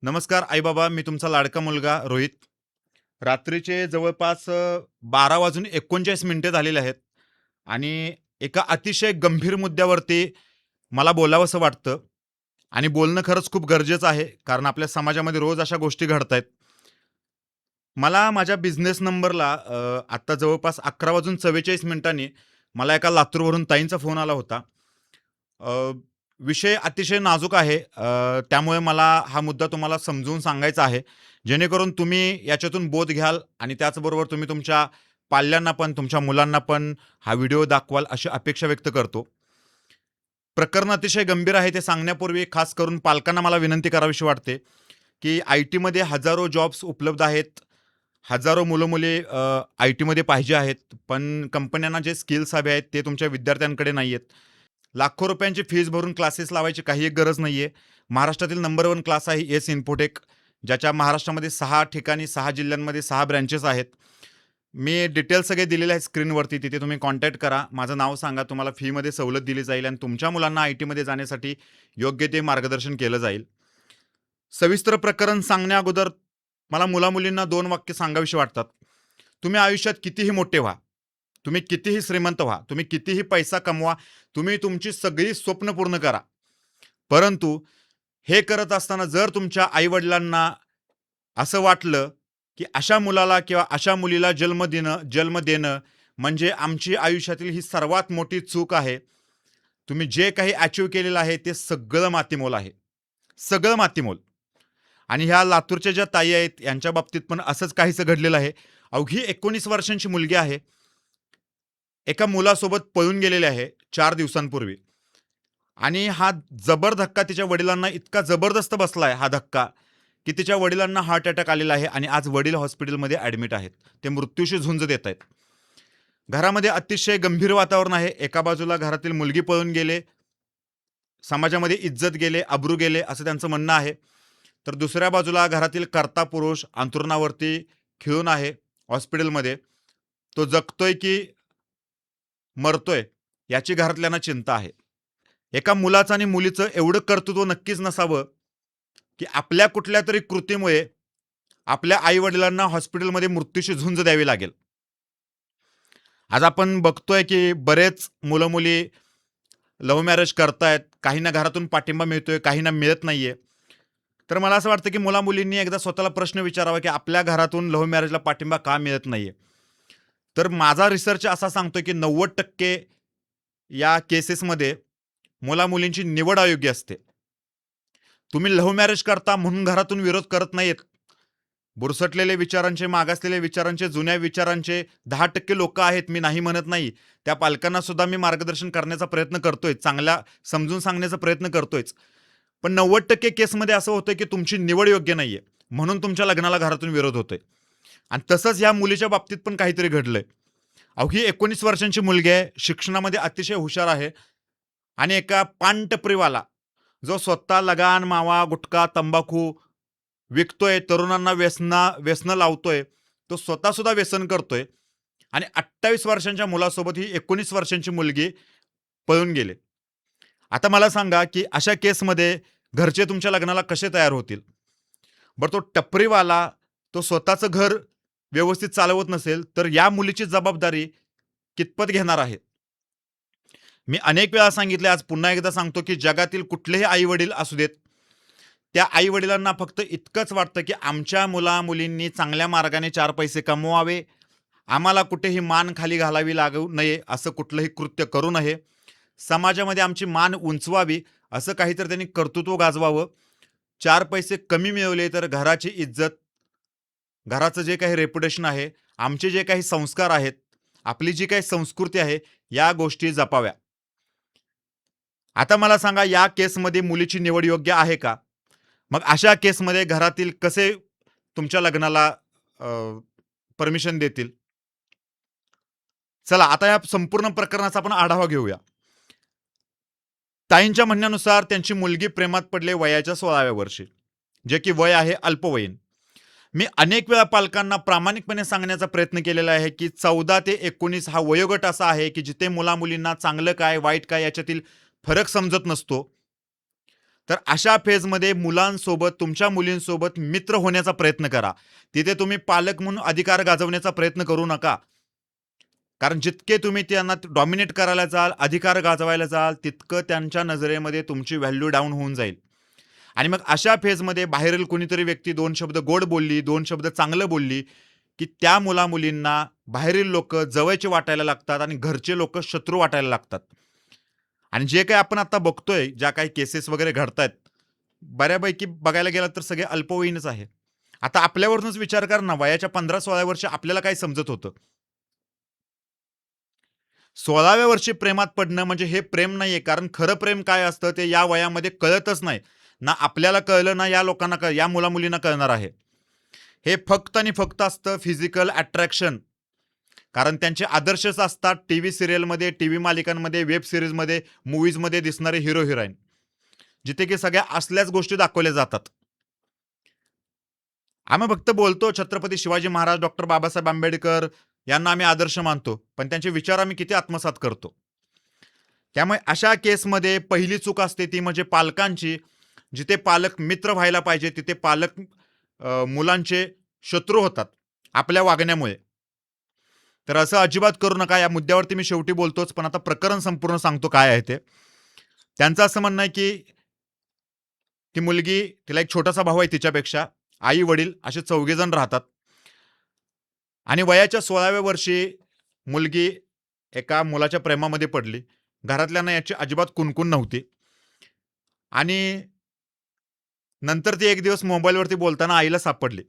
नमस्कार आई बाबा, मी तुमचा लाडका मुलगा रोहित. रात्रीचे जवळपास 12 वाजून 39 मिनिटे झालेले आहेत आणि एका अतिशय गंभीर मुद्द्यावरती मला बोलावंसं वाटतं आणि बोलणं खरंच खूप गरजेचं आहे. कारण आपल्या समाजामध्ये रोज अशा गोष्टी घडतायत. मला माझ्या बिझनेस नंबरला आत्ता जवळपास 11 वाजून 44 मिनिटांनी मला एका लातूरवरून ताईंचा फोन आला होता. अ, विषय अतिशय नाजूक आहे. त्यामुळे मला हा मुद्दा तुम्हाला समजून सांगायचा आहे. जेणेकरून तुम्ही याच्यातून बोध घ्याल आणि त्याचबरोबर तुम्ही तुमच्या पाल्यांना पण, तुमच्या मुलांना पण हा व्हिडिओ दाखवाल अशी अपेक्षा व्यक्त करतो. प्रकरण अतिशय गंभीर आहे ते सांगण्यापूर्वी खास करून पालकांना मला विनंती करावीशी वाटते, की आय-टीमध्ये हजारो जॉब्स उपलब्ध आहेत. हजारो मुलं-मुली आय-टीमध्ये पाहिजे आहेत. पण कंपन्यांना जे स्किल्स हवे आहेत ते तुमच्या विद्यार्थ्यांकडे नाहीयेत. लाखो रुपयांची फीस भरून क्लासेस लावायची काही एक गरज नाहीये. महाराष्ट्रातील नंबर 1 क्लास आहे येस इन्फोटेक, ज्याच्या महाराष्ट्रामध्ये 6 ठिकाणी 6 जिल्ह्यांमध्ये 6 ब्रँचेस आहेत. मी डिटेल्स सगळे दिलेले आहेत स्क्रीनवरती. तिथे तुम्ही कॉन्टॅक्ट करा. माझं नाव सांगा. तुम्हाला फीमध्ये सवलत दिली जाईल आणि तुमच्या मुलांना आय-टीमध्ये जाण्यासाठी योग्य ते मार्गदर्शन केलं जाईल. सविस्तर प्रकरण सांगण्या अगोदर मला मुला-मुलींना 2 वाक्य सांगावीशी वाटतात. तुम्ही आयुष्यात कितीही मोठे व्हा, तुम्ही कितीही श्रीमंत व्हा, तुम्ही कितीही पैसा कमवा, तुम्ही तुमची सगळी स्वप्न पूर्ण करा. परंतु हे करत असताना जर तुमच्या आई-वडिलांना असं वाटलं, की अशा मुलाला किंवा अशा मुलीला जन्म देणं म्हणजे आमची आयुष्यातील ही सर्वात मोठी चूक आहे. तुम्ही जे काही अचीव्ह केलेलं आहे ते सगळं मातीमोल आहे. सगळं मातीमोल. आणि ह्या लातूरच्या ज्या ताई आहेत यांच्या बाबतीत पण असंच काहीसं घडलेलं आहे. अवघी 19 वर्षांची मुलगी आहे. एका मुलासोबत पळून गेलेली आहे 4 दिवसांपूर्वी आणि हा जबर धक्का तिच्या वडिलांना इतका जबरदस्त बसलाय हा धक्का, की तिच्या वडिलांना हार्ट अटॅक आलेला आहे आणि आज वडील हॉस्पिटलमध्ये ॲडमिट आहेत. ते मृत्यूशी झुंज देत आहेत. घरामध्ये अतिशय गंभीर वातावरण आहे. एका बाजूला घरातील मुलगी पळून गेले, समाजामध्ये इज्जत गेले, अब्रू गेले असं त्यांचं म्हणणं आहे. तर दुसऱ्या बाजूला घरातील कर्ता पुरुष अंथरुणावरती खिळून आहे हॉस्पिटलमध्ये. तो जगतोय की मरतोय याची घरातल्यांना चिंता आहे. एका मुलाचं आणि मुलीचं एवढं कर्तृत्व नक्कीच नसावं, की आपल्या कुठल्यातरी कृतीमुळे आपल्या आई-वडिलांना हॉस्पिटलमध्ये मृत्यूशी झुंज द्यावी लागेल. आज आपण बघतोय की बरेच मुलं-मुली लव्ह मॅरेज करतायत. काहींना घरातून पाठिंबा मिळतोय, काहींना मिळत नाहीये. तर मला असं वाटतं की मुला-मुलींनी एकदा स्वतःला प्रश्न विचारावा, की आपल्या घरातून लव्ह मॅरेजला पाठिंबा का मिळत नाहीये? तर माझा रिसर्च असा सांगतोय की 90% या केसेसमध्ये मुला-मुलींची निवड अयोग्य असते. तुम्ही लव्ह मॅरेज करता म्हणून घरातून विरोध करत नाहीयेत. बुरसटलेले विचारांचे, मागासलेले विचारांचे, जुन्या विचारांचे 10% लोकं आहेत, मी नाही म्हणत नाही. त्या पालकांना सुद्धा मी मार्गदर्शन करण्याचा प्रयत्न करतोय. चांगला समजून सांगण्याचा प्रयत्न करतोयच. पण 90% केसमध्ये असं होतंय, की तुमची निवड योग्य नाहीये. म्हणून तुमच्या लग्नाला घरातून विरोध होतोय. आणि तसंच या मुलीच्या बाबतीत पण काहीतरी घडलंय. अवघी 19 वर्षांची मुलगी आहे, शिक्षणामध्ये अतिशय हुशार आहे आणि एका पानटपरीवाला जो स्वतः लगान, मावा, गुटखा, तंबाखू विकतोय, तरुणांना व्यसनं लावतोय, तो स्वतः सुद्धा व्यसन करतोय आणि 28 वर्षांच्या मुलासोबत ही 19 वर्षांची मुलगी पळून गेले. आता मला सांगा, की अशा केसमध्ये घरचे तुमच्या लग्नाला कसे तयार होतील? बरं तो टपरीवाला, तो स्वतःचं घर व्यवस्थित चालवत नसेल, तर या मुलीची जबाबदारी कितपत घेणार आहे? मी अनेक वेळा सांगितले, आज पुन्हा एकदा सांगतो, की जगातील कुठलेही आई-वडील असू देत, त्या आई-वडिलांना फक्त इतकंच वाटतं, की आमच्या मुला-मुलींनी चांगल्या मार्गाने 4 पैसे कमवावे, आम्हाला कुठेही मान खाली घालावी लागू नये, असं कुठलंही कृत्य करू नये. समाजामध्ये आमची मान उंचवावी, असं काहीतरी त्यांनी कर्तृत्व गाजवावं. 4 पैसे कमी मिळवले तर घराची इज्जत, घराचं जे काही रेप्युटेशन आहे, आमचे जे काही संस्कार आहेत, आपली जी काही संस्कृती आहे, या गोष्टी जपाव्या. आता मला सांगा, या केसमध्ये मुलीची निवड योग्य आहे का? मग अशा केसमध्ये घरातील कसे तुमच्या लग्नाला परमिशन देतील? चला आता या संपूर्ण प्रकरणाचा आपण आढावा घेऊया. ताईंच्या म्हणण्यानुसार त्यांची मुलगी प्रेमात पडली वयाच्या 16व्या वर्षी, जे की वय आहे अल्पवयीन. मी अनेक वेळा पालकांना प्रामाणिकपणे सांगण्याचा प्रयत्न केलेला आहे, की 14 ते 19 हा वयोगट असा आहे, की जिथे मुला-मुलींना चांगलं काय, वाईट काय याच्यातील फरक समजत नसतो. तर अशा फेजमध्ये मुलांसोबत, तुमच्या मुलींसोबत मित्र होण्याचा प्रयत्न करा. तिथे तुम्ही पालक म्हणून अधिकार गाजवण्याचा प्रयत्न करू नका. कारण जितके तुम्ही त्यांना डॉमिनेट करायला जाल, अधिकार गाजवायला जाल, तितकं त्यांच्या नजरेमध्ये तुमची व्हॅल्यू डाऊन होऊन जाईल. आणि मग अशा फेजमध्ये बाहेरील कोणीतरी व्यक्ती 2 शब्द गोड बोलली, 2 शब्द चांगलं बोलली, की त्या मुला-मुलींना बाहेरील लोकं जवळचे वाटायला लागतात आणि घरचे लोकं शत्रू वाटायला लागतात. आणि जे काही आपण आता बघतोय, ज्या काही केसेस वगैरे घडतायत, बऱ्यापैकी बघायला गेलं तर सगळे अल्पवयीनच आहे. आता आपल्यावरूनच विचार कर ना, वयाच्या 15-16 वर्ष आपल्याला काय समजत होतं? 16व्या वर्षी प्रेमात पडणं म्हणजे हे प्रेम नाहीये. कारण खरं प्रेम काय असतं ते या वयामध्ये कळतच नाही. ना आपल्याला कळलं, ना या लोकांना या मुला-मुलींना कळणार आहे. हे फक्त आणि फक्त असतं फिजिकल अट्रॅक्शन. कारण त्यांचे आदर्शच असतात टीव्ही सीरियलमध्ये, टीव्ही मालिकांमध्ये, वेब सीरीजमध्ये, मूव्हीजमध्ये दिसणारे हिरो हिरोईन. जिथे की सगळ्या असल्याच गोष्टी दाखवल्या जातात. आम्ही फक्त बोलतो छत्रपती शिवाजी महाराज, डॉक्टर बाबासाहेब आंबेडकर यांना आम्ही आदर्श मानतो. पण त्यांचे विचार आम्ही किती आत्मसात करतो. त्यामुळे अशा केसमध्ये पहिली चूक असते ती म्हणजे पालकांची. जिथे पालक मित्र व्हायला पाहिजे, तिथे पालक मुलांचे शत्रू होतात आपल्या वागण्यामुळे. तर असं अजिबात करू नका. या मुद्द्यावरती मी शेवटी बोलतोच, पण आता प्रकरण संपूर्ण सांगतो काय आहे ते. त्यांचं असं म्हणणं आहे, की ती मुलगी तिला एक छोटासा भाऊ आहे तिच्यापेक्षा. आई-वडील असे 4घे जण राहतात. आणि वयाच्या 16व्या वर्षी मुलगी एका मुलाच्या प्रेमामध्ये पडली. घरातल्यांना याची अजिबात कुणकुण नव्हती. आणि नंतर ती एक दिवस मोबाईलवरती बोलताना आईला सापडली.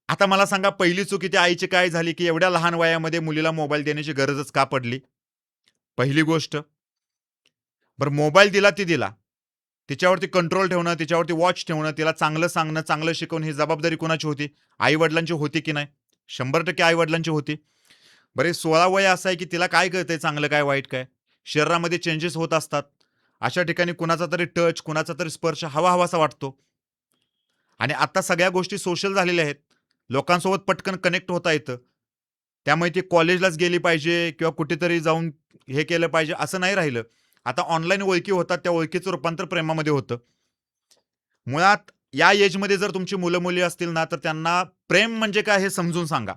आता मला सांगा पहिली चुकी त्या आईची काय झाली, की एवढ्या लहान वयामध्ये मुलीला मोबाईल देण्याची गरजच का पडली? पहिली गोष्ट. बरं मोबाईल दिला ती दिला. तिच्यावरती कंट्रोल ठेवणं, तिच्यावरती वॉच ठेवणं, तिला चांगलं सांगणं, चांगलं शिकवणं ही जबाबदारी कुणाची होती? आई-वडिलांची होती की नाही? 100% आई-वडिलांची होती. बरे 16 वय असं आहे, की तिला काय कळतंय चांगलं काय, वाईट काय? शरीरामध्ये चेंजेस होत असतात. अशा ठिकाणी कुणाचा तरी टच, कुणाचा तरी स्पर्श हवा-हवासा वाटतो. आणि आता सगळ्या गोष्टी सोशल झालेल्या आहेत. लोकांसोबत पटकन कनेक्ट होता येतं. त्यामुळे ती कॉलेजलाच गेली पाहिजे किंवा कुठेतरी जाऊन हे केलं पाहिजे असं नाही राहिलं. आता ऑनलाईन ओळखी होतात, त्या ओळखीचं रूपांतर प्रेमामध्ये होतं. मुळात या एजमध्ये जर तुमची मुलं-मुली असतील ना, तर त्यांना प्रेम म्हणजे काय हे समजून सांगा.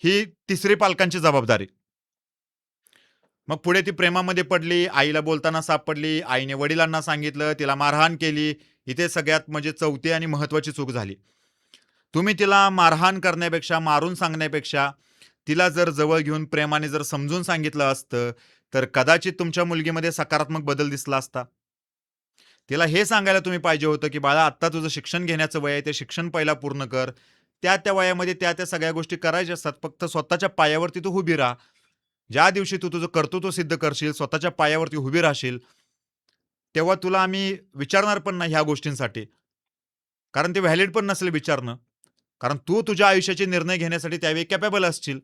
ही तिसरी पालकांची जबाबदारी. मग पुढे ती प्रेमामध्ये पडली, आईला बोलताना सापडली, आईने वडिलांना सांगितलं, तिला मारहाण केली. इथे सगळ्यात म्हणजे चौथी आणि महत्त्वाची चूक झाली. तुम्ही तिला मारहाण करण्यापेक्षा, मारून सांगण्यापेक्षा, तिला जर जवळ घेऊन प्रेमाने जर समजून सांगितलं असतं, तर कदाचित तुमच्या मुलगीमध्ये सकारात्मक बदल दिसला असता. तिला हे सांगायला तुम्ही पाहिजे होतं, की "बाळा आत्ता तुझं शिक्षण घेण्याचं वय आहे, ते शिक्षण पहिला पूर्ण कर. त्या वयामध्ये त्या सगळ्या गोष्टी करायच्या असतात. फक्त स्वतःच्या पायावरती तू उभी राहा. ज्या दिवशी तू तुझं कर्तृत्व सिद्ध करशील, स्वतःच्या पायावरती उभी राहशील, तेव्हा तुला आम्ही विचारणार पण नाही ह्या गोष्टींसाठी. कारण ते व्हॅलिड पण नसेल विचारणं. कारण तू तुझ्या आयुष्याचे निर्णय घेण्यासाठी त्यावेळी कॅपेबल असशील.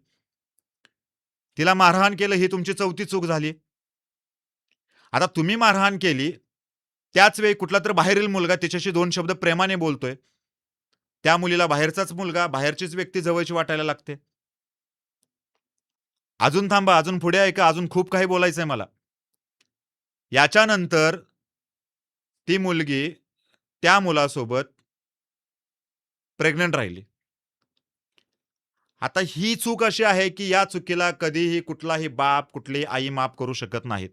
तिला मारहाण केलं ही तुमची चौथी चूक झाली. आता तुम्ही मारहाण केली, त्याच वेळी कुठलातरी बाहेरील मुलगा तिच्याशी 2 शब्द प्रेमाने बोलतोय. त्या मुलीला बाहेरचाच मुलगा, बाहेरचीच व्यक्ती जवळची वाटायला लागते. अजून थांबा, अजून पुढे ऐका, अजून खूप काही बोलायचंय मला. याच्यानंतर ती मुलगी त्या मुलासोबत प्रेग्नंट राहिली. आता ही चूक अशी आहे, की या चुकीला कधीही कुठलाही बाप, कुठलीही आई माफ करू शकत नाहीत.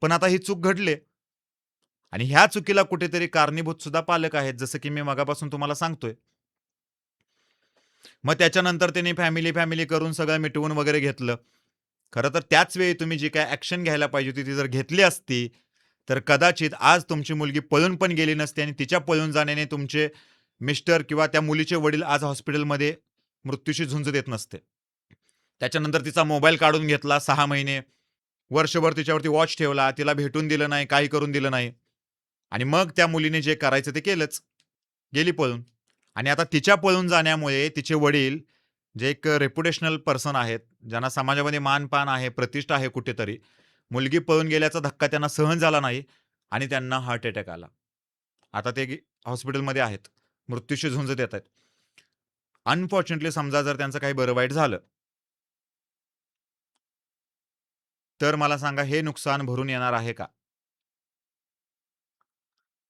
पण आता ही चूक घडली आणि ह्या चुकीला कुठेतरी कारणीभूत सुद्धा पालक आहेत, जसं की मी मगापासून तुम्हाला सांगतोय. मग त्याच्यानंतर त्यांनी फॅमिली करून सगळं मिटवून वगैरे घेतलं. खरं तर त्याच वेळी तुम्ही जी काही ॲक्शन घ्यायला पाहिजे होती, ती जर घेतली असती, तर कदाचित आज तुमची मुलगी पळून पण गेली नसती आणि तिच्या पळून जाण्याने तुमचे मिस्टर किंवा त्या मुलीचे वडील आज हॉस्पिटलमध्ये मृत्यूशी झुंज देत नसते. त्याच्यानंतर तिचा मोबाईल काढून घेतला 6 महिने. वर्षभर तिच्यावरती वॉच ठेवला. तिला भेटून दिलं नाही, काही करून दिलं नाही. आणि मग त्या मुलीने जे करायचं ते केलंच. गेली पळून. आणि आता तिच्या पळून जाण्यामुळे तिचे वडील, जे एक रेप्युटेशनल पर्सन आहेत, ज्यांना समाजामध्ये मान-पान आहे, प्रतिष्ठा आहे कुठेतरी. मुलगी पळून गेल्याचा धक्का त्यांना सहन झाला नाही आणि त्यांना हार्ट अटॅक आला. आता ते हॉस्पिटलमध्ये आहेत. मृत्यूशी झुंज देत आहेत. अनफॉर्च्युनेटली समजा जर त्यांचं काही बरं वाईट झालं, तर मला सांगा हे नुकसान भरून येणार आहे का?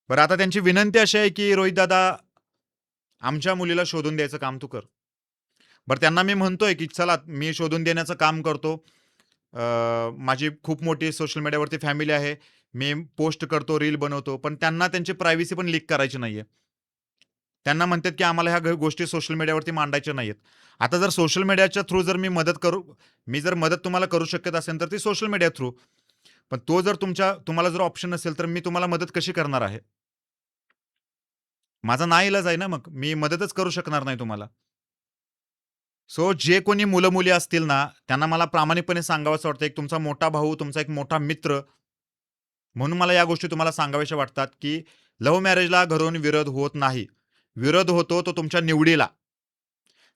बरं आता त्यांची विनंती अशी आहे, की "रोहित दादा, आमच्या मुलीला शोधून द्यायचं काम तू कर." बरं त्यांना मी म्हणतोय, की "चला मी शोधून देण्याचं काम करतो. माझी खूप मोठी सोशल मीडियावरती फॅमिली आहे. मी पोस्ट करतो, रील बनवतो." पण त्यांना त्यांची प्रायव्हसी पण लीक करायची नाहीये. त्यांना म्हणतात, की आम्हाला ह्या गोष्टी सोशल मीडियावरती मांडायच्या नाहीयेत. आता जर सोशल मीडियाच्या थ्रू जर मी जर मदत तुम्हाला करू शकत असेल, तर ती सोशल मीडिया थ्रू. पण तो जर तुम्हाला जर ऑप्शन नसेल, तर मी तुम्हाला मदत कशी करणार आहे? माझा नाईलाज आहे ना मग. मी मदतच करू शकणार नाही तुम्हाला. सो जे कोणी मुलं-मुली असतील ना, त्यांना मला प्रामाणिकपणे सांगावसं वाटतं, एक तुमचा मोठा भाऊ, तुमचा एक मोठा मित्र म्हणून मला या गोष्टी तुम्हाला सांगाव्याशा वाटतात, की लव्ह मॅरेजला घरून विरोध होत नाही. विरोध होतो तो तुमच्या निवडीला.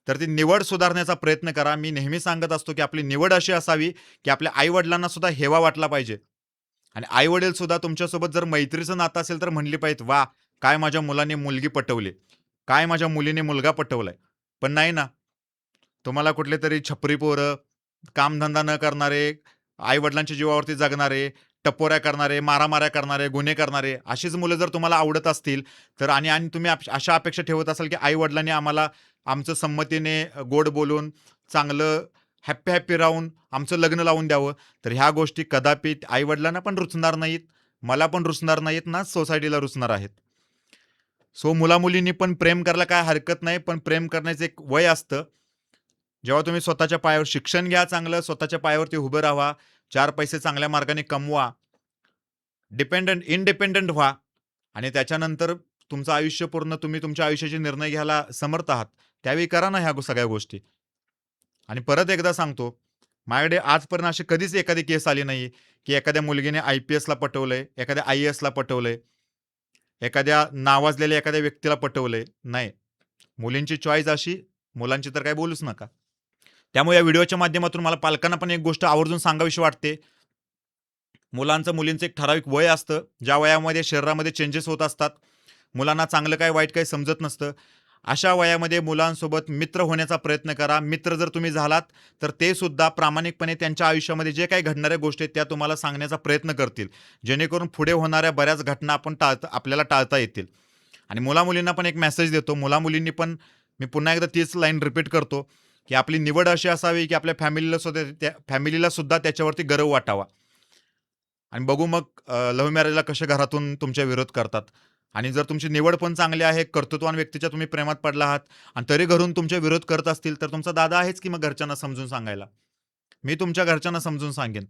तर ती निवड सुधारण्याचा प्रयत्न करा. मी नेहमी सांगत असतो, की आपली निवड अशी असावी, की आपल्या आई-वडिलांना सुद्धा हेवा वाटला पाहिजे. आणि आई-वडील सुद्धा तुमच्यासोबत जर मैत्रीचं नातं असेल, तर म्हणली पाहिजेत, "वाह! काय माझ्या मुलाने मुलगी पटवली. काय माझ्या मुलीने मुलगा पटवलाय." पण नाही ना. तुम्हाला कुठलेतरी छपरी पोरं, कामधंदा न करणारे, आई-वडिलांच्या जीवावरती जगणारे, टपोऱ्या करणारे, मारामाऱ्या करणारे, गुन्हे करणारे, अशीच मुलं जर तुम्हाला आवडत असतील, तर आणि आणि तुम्ही अशा अपेक्षा ठेवत असाल, की आई-वडिलांनी आम्हाला आमचं संमतीने गोड बोलून, चांगलं हॅपी-हॅपी राहून आमचं लग्न लावून द्यावं, तर ह्या गोष्टी कदापि आई-वडिलांना पण रुचणार नाहीत, मला पण रुचणार नाहीत ना सोसायटीला रुचणार आहेत. सो मुला-मुलींनी पण प्रेम करायला काय हरकत नाही, पण प्रेम करण्याचं एक वय असतं. जेव्हा तुम्ही स्वतःच्या पायावर शिक्षण घ्या चांगलं, स्वतःच्या पायावरती उभं राहावा, 4 पैसे चांगल्या मार्गाने कमवा, इंडिपेंडंट व्हा आणि त्याच्यानंतर तुमचं आयुष्य पूर्ण तुम्ही तुमच्या आयुष्याचे निर्णय घ्यायला समर्थ आहात. त्यावेळी करा ना ह्या सगळ्या गोष्टी. आणि परत एकदा सांगतो, माझ्याकडे आजपर्यंत अशी कधीच एखादी केस आली नाही, की एखाद्या मुलगीने आय-पी-एसला पटवलंय, एखाद्या आय-ए-एसला पटवलंय, एखाद्या नावाजलेल्या एखाद्या व्यक्तीला पटवलंय. नाही. मुलींची चॉईस अशी, मुलांची तर काही बोलूच नका. त्यामुळे या व्हिडिओच्या माध्यमातून मला पालकांना पण एक गोष्ट आवर्जून सांगावीशी वाटते. मुलांचं एक ठराविक वय असतं, ज्या वयामध्ये शरीरामध्ये चेंजेस होत असतात. मुलांना चांगलं काय, वाईट काय समजत नसतं. अशा वयामध्ये मुलांसोबत मित्र होण्याचा प्रयत्न करा. मित्र जर तुम्ही झालात, तर ते सुद्धा प्रामाणिकपणे त्यांच्या आयुष्यामध्ये जे काही घडणाऱ्या गोष्टी आहेत, त्या तुम्हाला सांगण्याचा प्रयत्न करतील. जेणेकरून पुढे होणाऱ्या बऱ्याच घटना आपल्याला टाळता येतील. आणि मुला-मुलींना पण एक मेसेज देतो. मुला-मुलींनी पण मी पुन्हा एकदा तीच लाईन रिपीट करतो, की आपली निवड अशी असावी, की आपल्या फॅमिलीला सुद्धा त्याच्यावरती गर्व वाटावा. आणि बघू मग लव्ह मॅरेजला कसे घरातून तुमच्या विरोध करतात. आणि जर तुमची निवड पण चांगली आहे, कर्तृत्वान व्यक्तीच्या तुम्ही प्रेमात पडला आहात आणि तरी घरून तुमचे विरोध करत असतील, तर तुमचा दादा आहेच की मग घरच्यांना समजून सांगायला. मी तुमच्या घरच्यांना समजून सांगेन.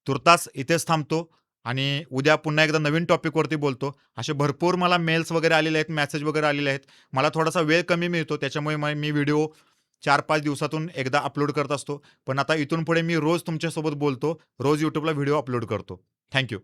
तुर्तास इथेच थांबतो आणि उद्या पुन्हा एकदा नवीन टॉपिकवरती बोलतो. असे भरपूर मला मेल्स वगैरे आलेले आहेत, मेसेज वगैरे आलेले आहेत. मला थोडासा वेळ कमी मिळतो, त्याच्यामुळे मी व्हिडिओ 4-5 दिवसातून एकदा अपलोड करत असतो. पण आता इथून पुढे मी रोज तुमच्यासोबत बोलतो. रोज YouTubeला व्हिडिओ अपलोड करतो. थँक